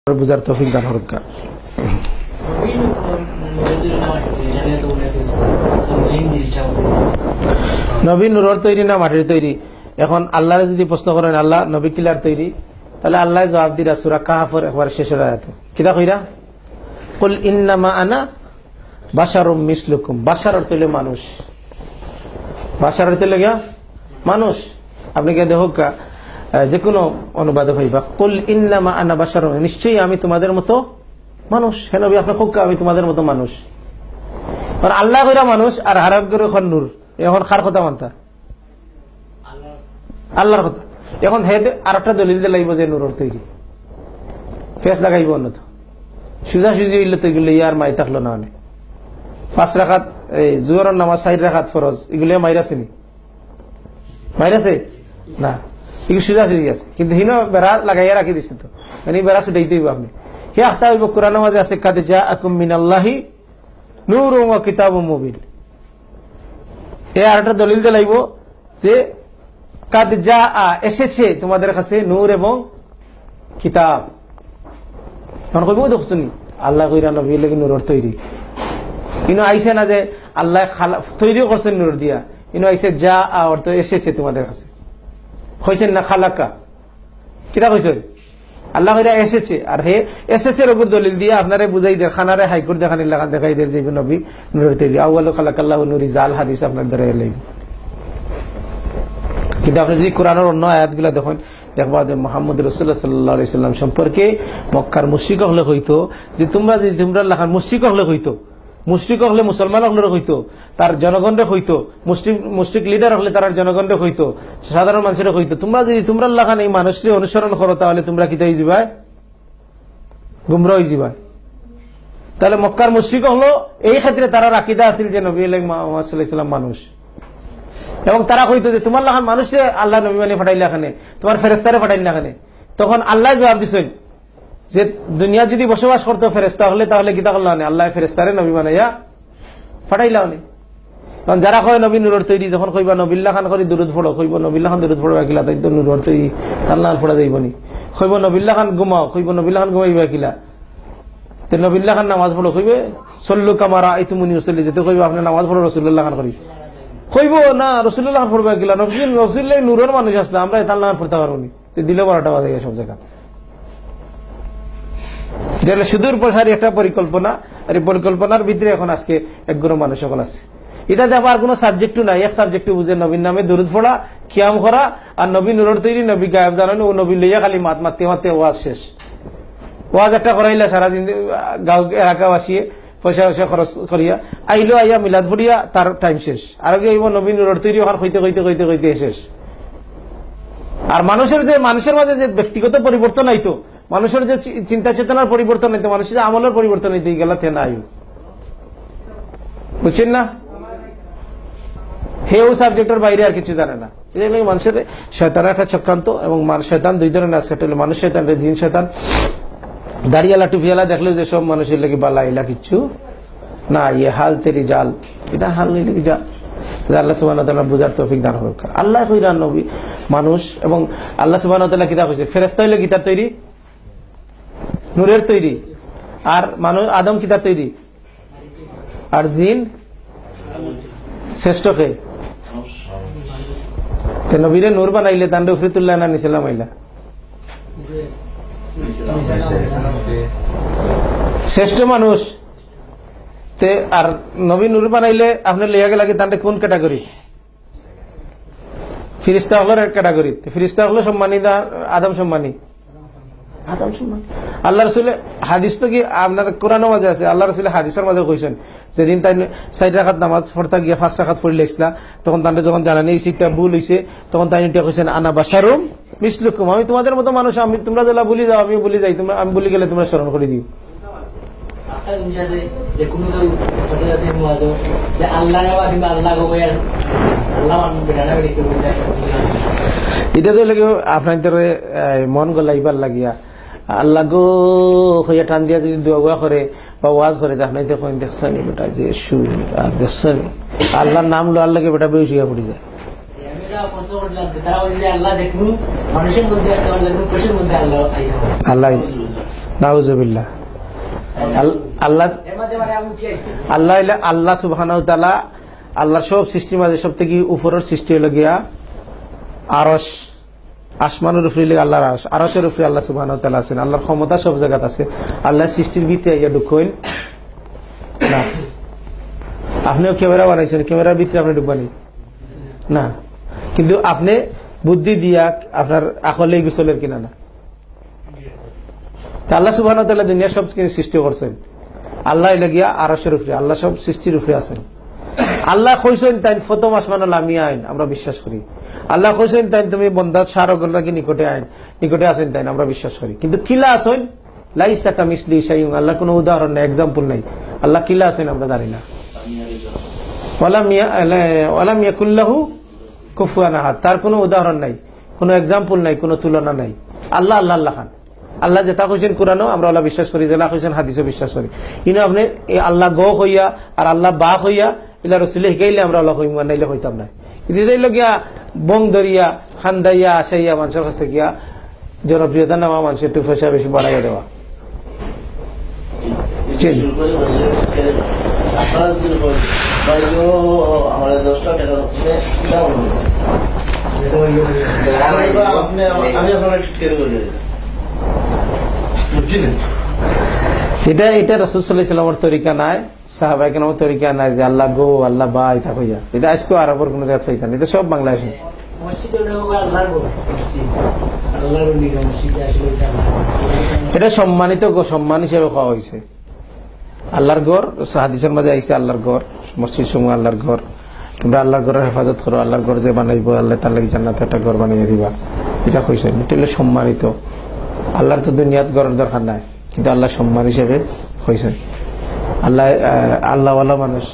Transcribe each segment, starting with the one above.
বুঝার তৌফিক দান হোক। নবী নূরের তৈরি না মাটির তৈরি? এখন আল্লাহর যদি প্রশ্ন করেন আল্লাহ নবী কিলার তৈরি, তাহলে আল্লাহ জবাব দিরা সূরা কাহফের একবার শেষের আয়াতে কিতা কইরা, কুল ইন্নামা আনা বাশারুম মিসলুকুম। বাশার অর্থ হইল মানুষ, বাশার অর্থ হইল গিয়া মানুষ। আপনি কে দেখো যে কোনো অনুবাদে হইবা কুল ইন্নামা আনা বাশারুম, নিশ্চয়ই আমি তোমাদের মতো মানুষ। হে নবী আপনি খুব আমি তোমাদের মতো মানুষ। আর আল্লাহ কইরা মানুষ আর হারাম করে এখন নূর, এখন কার কথা মানতা? আল্লাহর কথা। এখন হেদে আর একটা দলিল দিতে লাগবে যে নূরের তৈরি, ফেস লাগাইব অন্যত সুজা সুজি হইলে তো এগুলো ইয়ার মাই থাকলো না। অনেক 5 রাকাত জোহরের নামাজ 4 রাকাত ফরজ, এগুলো মাইরাছে নি? মাইরাছে না, এগুলো সুজা সুজি আছে, কিন্তু হিনো বেড়া লাগাইয়া রাখি দিচ্ছে তো, মানে বেড়া ছুটাইতে হইব। আপনি হে আখতা হইব কোরআন নামাজে আছে কাদ জাআকুম মিনাল্লাহি নূরুন ওয়া কিতাবুম মুবিন। এ আর একটা দলিল দিতে লাগবে যে কাদ জাআ এসেছে তোমাদের কাছে নূর এবং কিতাব। মনে কইব দেখছুন আল্লাহ কইরা নবী লাগি নূরের তৈরি, ইনো আইছে না যে আল্লাহ তৈরি করছেন নূর দিয়া, ইনো আইছে যা অর্থ এসেছে তোমাদের কাছে। কইছেন না খালাকা, কিতা কইছেন? আল্লাহ কইরা এসেছে। আর হে এসেছে রকম দলিল দিয়া আপনারে বুঝাই দে, খানারে হাইকোর্ট দেখানি লাগান দেখাই দে যে নবী নূরের তৈরি। আউয়ালু খালাকাল্লাহু নূরি জাল হাদিস আপনার দ্বারা এলাই। কিন্তু আপনি যদি কোরআনের অন্য আয়াতগুলো দেখেন, দেখবা যে মুহাম্মদ রাসূলুল্লাহ সাল্লাল্লাহু আলাইহি সাল্লাম সম্পর্কে মক্কার মুশরিক হলে হইতো যে তোমরা যদি তোমরা লাখান মুশরিক হলে হইতো, মুশরিক হলে মুসলমান হলে হইতো, তার জনগণরে হইতো, মুশরিক লিডার হলে তার জনগণরে হইতো, সাধারণ মানুষের হইতো, তোমরা যদি তোমরা লাখান এই মানুষকে অনুসরণ করো তাহলে তোমরা কিতা হয়ে যাবে? গুমরা হয়ে যাবে। তাহলে মক্কার মুশরিক হলো এই ক্ষেত্রে তারা আকীদা আছিল যে নবী মুহাম্মদ সাল্লাল্লাহু আলাইহি সাল্লাম মানুষ, এবং তারা কইতো যে তোমার লাখান মানুষে আল্লাহ নবী মানে ফাটাইলে এখানে, তোমার ফেরেস্তারে ফাটাইলে এখানে। তখন আল্লাহ জবাব দিছেন যে দুনিয়া যদি বসবাস করতো ফেরেস্তা হলে তাহলে কিতা করলাম আল্লাহ ফেরেস্তারে নবী বানাইয়া ফাটাইলাম। তখন যারা কয় নবী নূরের তৈরি, যখন কইবা নবিল্লা খান করে দুরুদ ফোড়ো, কইব নবিল্লা খান দুরুদ ফোড়বা কিলা, তাই তো নূরের তৈরি তাল্লাল ফোড়া যাইব নি। কইব নবিল্লা খান ঘুমাও, কইব নবিল্লা খান ঘুমাইবা কিলা, তো নবিল্লা খান নামাজ পড়ো, কইবে সল্লু কামারা আইতুমুনি উসাল্লি, যেতে কইব আপনি নামাজ পড়ো রাসূলুল্লাহ খান করি, কইব না রাসূলুল্লাহ খান পড়বা কিলা, নবীর নূরের মানুষ আসলে আমরা তাল্লাহ খান পড়তে পারবো নি, দিলে 12টা বাজে সব জায়গা। এটা হলো সুদূর প্রসারী একটা পরিকল্পনা। আর এই পরিকল্পনার ভিতরে এখন আজকে একগুলো মানুষ সকল আছে। এটা দেখো আর কোনো সাবজেক্টও নাই, এক সাবজেক্ট বুঝে নবীর নামে দরুদ পড়া, কিয়াম করা, আর নবী নূরের তৈরি, নবী গায়েব জানানো, ও নবী লইয়া খালি মারতে মারতে ওয়াজ শেষ। ওয়াজ একটা করাইলা সারাদিন গাঁও এলাকা বাসিয়ে পয়সা পয়সা খরচ করিয়া আইলো, আইয়া মিলাদ ফুরিয়া তার টাইম শেষ। আর আগে নবী নূরের তৈরি ওখানে কইতে কইতে কইতে কইতে শেষ। আর মানুষের মাঝে যে ব্যক্তিগত পরিবর্তন আইতো, মানুষের যে চিন্তা চেতনার পরিবর্তন হইতো, মানুষের যে আমলের পরিবর্তন হইতে গেলা থে নাই, বুঝছেন না? হেও সাবজেক্টের বাইরে আর কিছু জানে না। মানুষের শয়তানের একটা চক্রান্ত, এবং শয়তান দুই ধরনের আছে, একটা হলো মানুষ শয়তান, জিন শয়তান। দাড়িয়ালা টুপিয়ালা দেখলো যে সব মানুষের লেগে বালা ইলা কিচ্ছু না, ইয়ে হাল তেরি জাল, এটা হাল লেগে জাল। আল্লাহ সুবহানাহু ওয়া তাআলা বুঝার তৌফিক দান হোক। আল্লাহ কইরা নবী মানুষ, এবং আল্লাহ সুবহানাহু ওয়া তাআলা কিতাব কইছে ফেরেশতা হইলে কিতাব তৈরি নূরের তৈরি, আর মানুষ আদম কিতাব তৈরি, আর জিন শ্রেষ্ঠ কে? নবীরে নূর বানাইলে তান্ডে উফরিতুল্লাহ না নিছিলাম আইলা শ্রেষ্ঠ মানুষ তে, আর নবী নূর বানাইলে আপনার লেয়া লাগে তান্ডে কোন ক্যাটাগরি? ফিরিস্তা হলো এক ক্যাটাগরি, ফিরিস্তা হলো সম্মানী, আদম সম্মানী, আদম সম্মানী। আল্লাহ রসুলের হাদিস তো কি আপনার কোরআন মাঝে আছে, আল্লাহ রসুলের হাদিসের মাঝে কইছেন যেদিন তাই 4 রাকাত নামাজ পড়তা গিয়া 5 রাকাত পড়লে ইসলা, তখন তাদের যখন জানানি সিটটা ভুল হয়েছে, তখন তাই কইছেন আনা বাশারুম মিসলুকুম, আমি তোমাদের মতো মানুষ, আমি তোমরা যেটা ভুলি যাও আমি ভুলি যাই, তোমরা আমি ভুলি গেলে তোমরা স্মরণ করে দিও। এটা তো লাগে আপনার মন গলাইবার লাগিয়া আল্লাহ গো হইয়া টান দিয়া যদি দোয়া করে বা ওয়াজ করে, আপনার দেখছেন বেটা যে সুর, আর দেখছেন আল্লাহর নাম লো আল্লাহকে বেটা বেশিয়া পড়ে যায়। আল্লাহ নাউজুবিল্লাহ। আল্লাহ আল্লাহ আল্লাহ সুবহানাহু ওয়া তাআলা আল্লাহর সব সৃষ্টির মাঝে সব থেকে উপরের সৃষ্টি হলো গিয়া আরশ। আসমানের উপরে আল্লাহর আরশ, আরশের উপরে আল্লাহ সুবহানাহু ওয়া তাআলা আছেন। আল্লাহর ক্ষমতা সব জায়গাতে আছে। আল্লাহ সৃষ্টির ভিতরে ইয়া ঢুকইন না। আপনিও ক্যামেরা বানাইছেন, ক্যামেরার ভিতরে আপনি ঢুকবানি না, কিন্তু আপনি বুদ্ধি দিয়া আপনার আকলে গুছলের কিনা না। আল্লাহ সুবহানাহু ওয়া তাআলা দুনিয়া সব কিছু সৃষ্টি করছেন। আল্লাহ লাগিয়া আরশের উপরে, আল্লাহ সব সৃষ্টির উপরে আছেন। আল্লাহ কইছেন তাই প্রথম আসমানে লামি আইন, আমরা বিশ্বাস করি। আল্লাহ কইছেন তাই তুমি বন্দার সারগণকে নিকটে আইন, নিকটে আছেন তাই আমরা বিশ্বাস করি। কিন্তু কিলা আছেন লাইসা কামিসলি শাইউন, আল্লাহ কোনো উদাহরণ নাই, এক্সাম্পল নাই। আল্লাহ কিলা আছেন আমরা জানি না। ওয়ালাম ইয়াকুল্লাহু কুফুয়ান আহাদ, তার কোনো উদাহরণ নাই, কোনো এক্সাম্পল নাই, কোনো তুলনা নাই। আল্লাহ আল্লাহ আল্লাহ খান। আল্লাহ যেটা কইছেন কোরআনও আমরা আল্লাহ বিশ্বাস করি, যেটা কইছেন হাদিসও বিশ্বাস করি। কিন্তু আপনি আল্লাহ গ হইয়া আর আল্লাহ বা হইয়া ইলা রসুল শিখাইলে আমরা আল্লাহ হইম, নাইলে হইতাম না। কিন্তু এটাইল গিয়া বং ধরিয়া খান্দাইয়া আসাইয়া মানুষের কাছে গিয়া জনপ্রিয়তা নেওয়া, মানুষের একটু পয়সা বেশি বাড়াইয়া দেওয়া। এটা রাসূল সাল্লাল্লাহু আলাইহি ওয়াসাল্লামের তরিকা নাই, সাহাবায়ে কেরামের তরিকা নাই যে আল্লাহ গো আল্লাহ বা এটা কইয়া। এটা আজকে আরবের কোনো জায়গা পাইতাম, এটা সব বাংলাদেশে। এটা সম্মানিত সম্মান হিসেবে খাওয়া হয়েছে। আল্লাহর ঘর হাদিসের মাঝে আইছে, আল্লাহর ঘর মসজিদ সমূহ আল্লাহর ঘর, তোমরা আল্লাহর ঘরের হেফাজত করো, আল্লাহর ঘর যে বানাইবো আল্লাহ তার লাগি জান্নাতে একটা ঘর বানিয়ে দিবা, এটা কইছে। এটা হলো সম্মানিত। আল্লাহর তো দুনিয়াত ঘরের দরকার নাই, কিন্তু আল্লাহ সম্মান হিসেবে হয়েছেন। আল্লাহ আল্লাহওয়ালা মানুষ,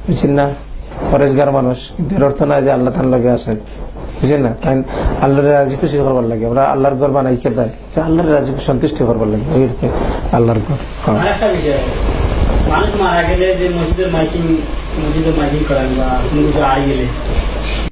বুঝছেন না, ফরেজগার মানুষ, কিন্তু এর অর্থ না যে আল্লাহ তার লগে আছেন, বুঝছেন না। তাই আল্লাহর রাজি খুশি করবার লাগে আমরা আল্লাহর ঘর বানাই কে দেয় যে আল্লাহর রাজি সন্তুষ্টি করবার লাগে, ওই আল্লাহর ঘর। মানুষ মারা গেলে যে মসজিদের মাইকিং করেন বা কোনো কিছু আই গেলে